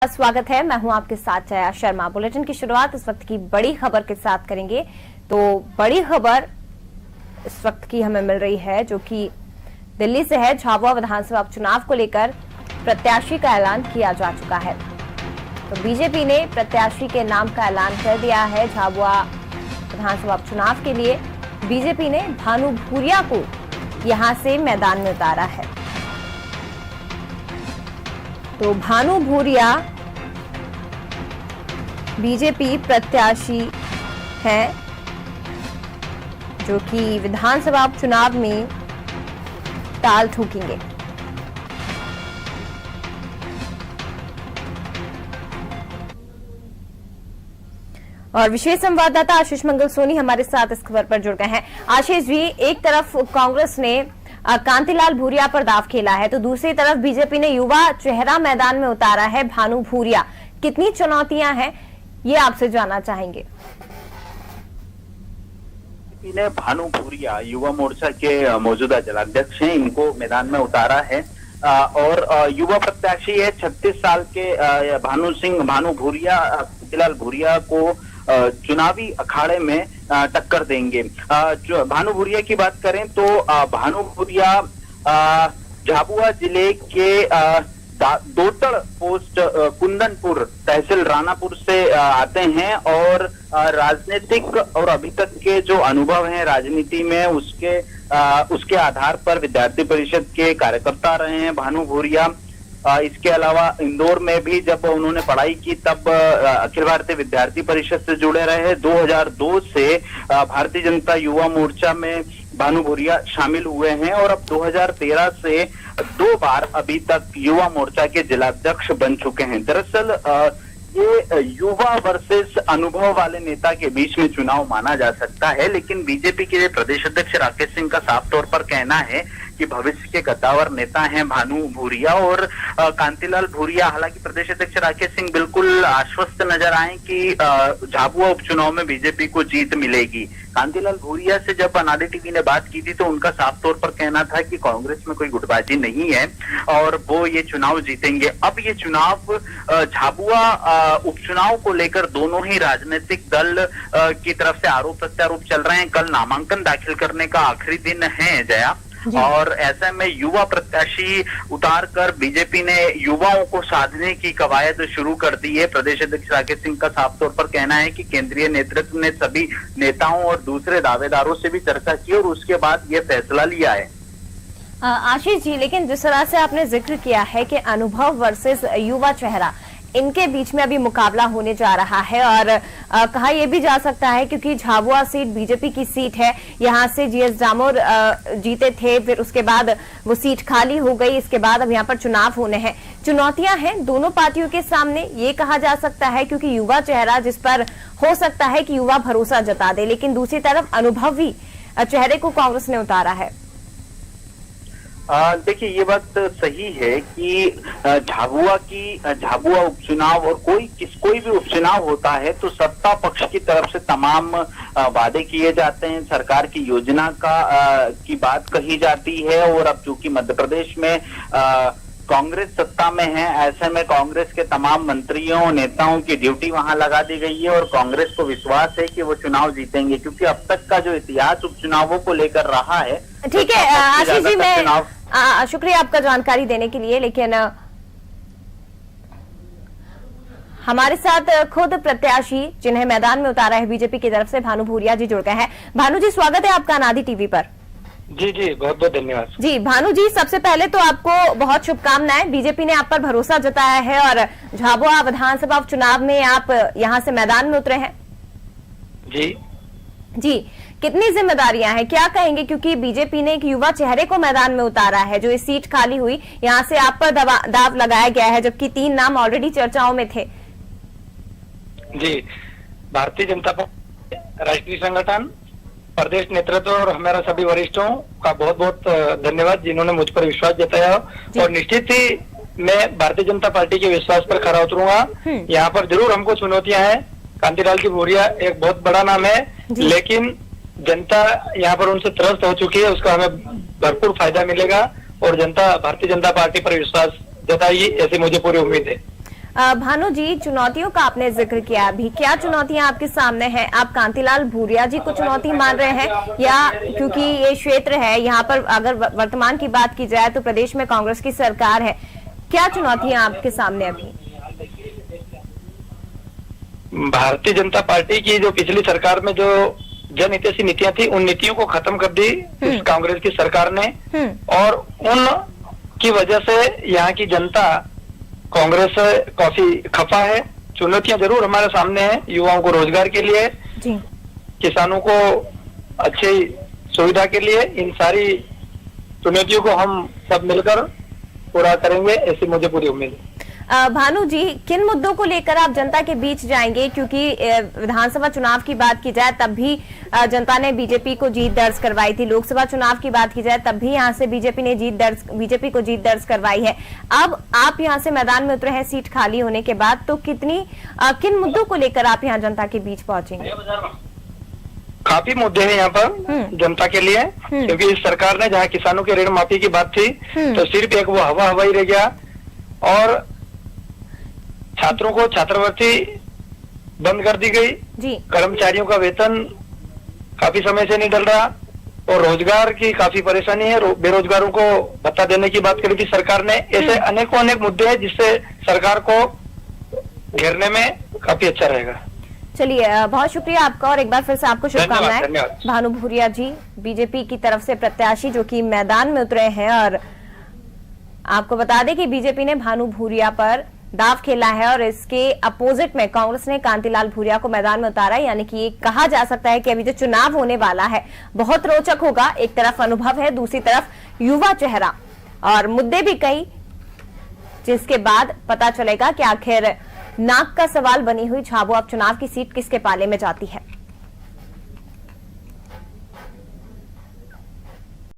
स्वागत है। मैं हूं आपके साथ जया शर्मा। बुलेटिन की शुरुआत इस वक्त की बड़ी खबर के साथ करेंगे। तो बड़ी खबर इस वक्त की हमें मिल रही है जो कि दिल्ली से है। झाबुआ विधानसभा उपचुनाव को लेकर प्रत्याशी का ऐलान किया जा चुका है। तो बीजेपी ने प्रत्याशी के नाम का ऐलान कर दिया है। झाबुआ विधानसभा उपचुनाव के लिए बीजेपी ने भानु भूरिया को यहां से मैदान में उतारा है। तो भानु भूरिया बीजेपी प्रत्याशी हैं जो कि विधानसभा उपचुनाव में ताल ठोकेंगे। और विशेष संवाददाता आशीष मंगल सोनी हमारे साथ इस खबर पर जुड़ गए हैं। आशीष जी, एक तरफ कांग्रेस ने कांतिलाल भूरिया पर दाव खेला है तो दूसरी तरफ बीजेपी ने युवा चेहरा मैदान में उतारा है भानु भूरिया। कितनी चुनौतियां हैं ये आपसे जानना चाहेंगे। ने भानु भूरिया युवा मोर्चा के मौजूदा जिलाध्यक्ष हैं, इनको मैदान में उतारा है और युवा प्रत्याशी है 36 साल के भानु भूरिया कांतिलाल भूरिया को चुनावी अखाड़े में टक्कर देंगे। भानु भूरिया की बात करें तो भानु भूरिया झाबुआ जिले के दोतड़ पोस्ट कुंदनपुर तहसील रानापुर से आते हैं और राजनीतिक और अभी तक के जो अनुभव हैं राजनीति में उसके आधार पर विद्यार्थी परिषद के कार्यकर्ता रहे हैं भानु भूरिया। इसके अलावा इंदौर में भी जब उन्होंने पढ़ाई की तब अखिल भारतीय विद्यार्थी परिषद से जुड़े रहे। 2002 से भारतीय जनता युवा मोर्चा में भानु भूरिया शामिल हुए हैं और अब 2013 से 2 बार अभी तक युवा मोर्चा के जिलाध्यक्ष बन चुके हैं। दरअसल ये युवा वर्सेस अनुभव वाले नेता के बीच में चुनाव माना जा सकता है, लेकिन बीजेपी के प्रदेश अध्यक्ष राकेश सिंह का साफ तौर पर कहना है कि भविष्य के कद्दावर नेता हैं भानु भूरिया और कांतिलाल भूरिया। हालांकि प्रदेश अध्यक्ष राकेश सिंह बिल्कुल आश्वस्त नजर आए कि झाबुआ उपचुनाव में बीजेपी को जीत मिलेगी। कांतिलाल भूरिया से जब अनादि टीवी ने बात की थी तो उनका साफ तौर पर कहना था कि कांग्रेस में कोई गुटबाजी नहीं है और वो ये चुनाव जीतेंगे। अब ये चुनाव झाबुआ उपचुनाव को लेकर दोनों ही राजनीतिक दल की तरफ से आरोप प्रत्यारोप चल रहे हैं। कल नामांकन दाखिल करने का आखिरी दिन है जया, और ऐसे में युवा प्रत्याशी उतार कर बीजेपी ने युवाओं को साधने की कवायद शुरू कर दी है। प्रदेश अध्यक्ष राकेश सिंह का साफ तौर पर कहना है कि केंद्रीय नेतृत्व ने सभी नेताओं और दूसरे दावेदारों से भी चर्चा की और उसके बाद ये फैसला लिया है। आशीष जी, लेकिन जिस तरह से आपने जिक्र किया है कि अनुभव वर्सेस युवा चेहरा, इनके बीच में अभी मुकाबला होने जा रहा है और कहा यह भी जा सकता है क्योंकि झाबुआ सीट बीजेपी की सीट है। यहां से जीएस डामोर जीते थे, फिर उसके बाद वो सीट खाली हो गई। इसके बाद अब यहां पर चुनाव होने हैं। चुनौतियां हैं दोनों पार्टियों के सामने, ये कहा जा सकता है क्योंकि युवा चेहरा जिस पर हो सकता है कि युवा भरोसा जता दे, लेकिन दूसरी तरफ अनुभवी चेहरे को कांग्रेस ने उतारा है। देखिए, ये बात सही है कि झाबुआ उपचुनाव और कोई भी उपचुनाव होता है तो सत्ता पक्ष की तरफ से तमाम वादे किए जाते हैं, सरकार की योजना की बात कही जाती है। और अब चूंकि मध्य प्रदेश में कांग्रेस सत्ता में है, ऐसे में कांग्रेस के तमाम मंत्रियों नेताओं की ड्यूटी वहां लगा दी गई है और कांग्रेस को विश्वास है कि वो चुनाव जीतेंगे, क्योंकि अब तक का जो इतिहास उपचुनावों को लेकर रहा है। ठीक है आशीष जी, मैं शुक्रिया आपका जानकारी देने के लिए। लेकिन हमारे साथ खुद प्रत्याशी जिन्हें मैदान में उतारा है बीजेपी की तरफ से भानु भूरिया जी जुड़ गए हैं। भानु जी, स्वागत है आपका अनादि टीवी पर। जी जी, बहुत बहुत धन्यवाद। जी भानु जी, सबसे पहले तो आपको बहुत शुभकामनाएं। बीजेपी ने आप पर भरोसा जताया है और झाबुआ विधानसभा उपचुनाव में आप यहां से मैदान में उतरे हैं। जी, कितनी जिम्मेदारियां हैं, क्या कहेंगे? क्योंकि बीजेपी ने एक युवा चेहरे को मैदान में उतारा है, जो इस सीट खाली हुई यहां से आप पर दाव लगाया गया है, जबकि 3 नाम ऑलरेडी चर्चाओं में थे। जी, भारतीय जनता पार्टी राष्ट्रीय संगठन, प्रदेश नेतृत्व और हमारा सभी वरिष्ठों का बहुत बहुत धन्यवाद जिन्होंने मुझ पर विश्वास जताया। और निश्चित ही मैं भारतीय जनता पार्टी के विश्वास पर खरा उतरूंगा। यहाँ पर जरूर हमको चुनौतियां हैं। कांतिलाल की भूरिया एक बहुत बड़ा नाम है, लेकिन जनता यहाँ पर उनसे त्रस्त हो चुकी है, उसका हमें भरपूर फायदा मिलेगा और जनता भारतीय जनता पार्टी पर विश्वास जताएगी, ऐसी मुझे पूरी उम्मीद है। भानु जी, चुनौतियों का आपने जिक्र किया, अभी क्या चुनौतियां आपके सामने हैं? आप कांतिलाल भूरिया जी को चुनौती मान रहे हैं, या क्योंकि ये क्षेत्र है यहाँ पर अगर वर्तमान की बात की जाए तो प्रदेश में कांग्रेस की सरकार है, क्या चुनौतियां आपके सामने अभी? भारतीय जनता पार्टी की जो पिछली सरकार में जो जनहितैषी नीतियां थी, उन नीतियों को खत्म कर दी इस कांग्रेस की सरकार ने, और उन की वजह से यहाँ की जनता कांग्रेस से काफी खफा है। चुनौतियां जरूर हमारे सामने हैं, युवाओं को रोजगार के लिए, किसानों को अच्छी सुविधा के लिए। इन सारी चुनौतियों को हम सब मिलकर पूरा करेंगे, ऐसी मुझे पूरी उम्मीद है। भानु जी, किन मुद्दों को लेकर आप जनता के बीच जाएंगे? क्योंकि विधानसभा चुनाव की बात की जाए तब भी जनता ने बीजेपी को जीत दर्ज करवाई थी, लोकसभा चुनाव की बात की जाए तब भी यहां से बीजेपी को जीत दर्ज करवाई है। अब आप यहां से मैदान में उतरे हैं सीट खाली होने के बाद, तो किन मुद्दों को लेकर आप यहां जनता के बीच पहुंचेंगे? काफी मुद्दे हैं यहाँ पर जनता के लिए, क्योंकि इस सरकार ने जहाँ किसानों के ऋण माफी की बात थी तो सिर्फ एक वो हवा ही रह गया, और छात्रों को छात्रवृत्ति बंद कर दी गई, कर्मचारियों का वेतन काफी समय से नहीं डल रहा, और रोजगार की काफी परेशानी है, बेरोजगारों को भत्ता देने की बात करी थी सरकार ने। ऐसे अनेक मुद्दे हैं जिससे सरकार को घेरने में काफी अच्छा रहेगा। चलिए, बहुत शुक्रिया आपका, और एक बार फिर से आपको शुभकामनाएं। भानु भूरिया जी, बीजेपी की तरफ से प्रत्याशी जो कि मैदान में उतरे हैं, और आपको बता दें कि बीजेपी ने भानु भूरिया पर दाव खेला है, और इसके अपोजिट में कांग्रेस ने कांतिलाल भूरिया को मैदान में उतारा। यानी कि ये कहा जा सकता है कि अभी जो चुनाव होने वाला है बहुत रोचक होगा। एक तरफ अनुभव है, दूसरी तरफ युवा चेहरा, और मुद्दे भी कई, जिसके बाद पता चलेगा कि आखिर नाक का सवाल बनी हुई झाबुआ चुनाव की सीट किसके पाले में जाती है।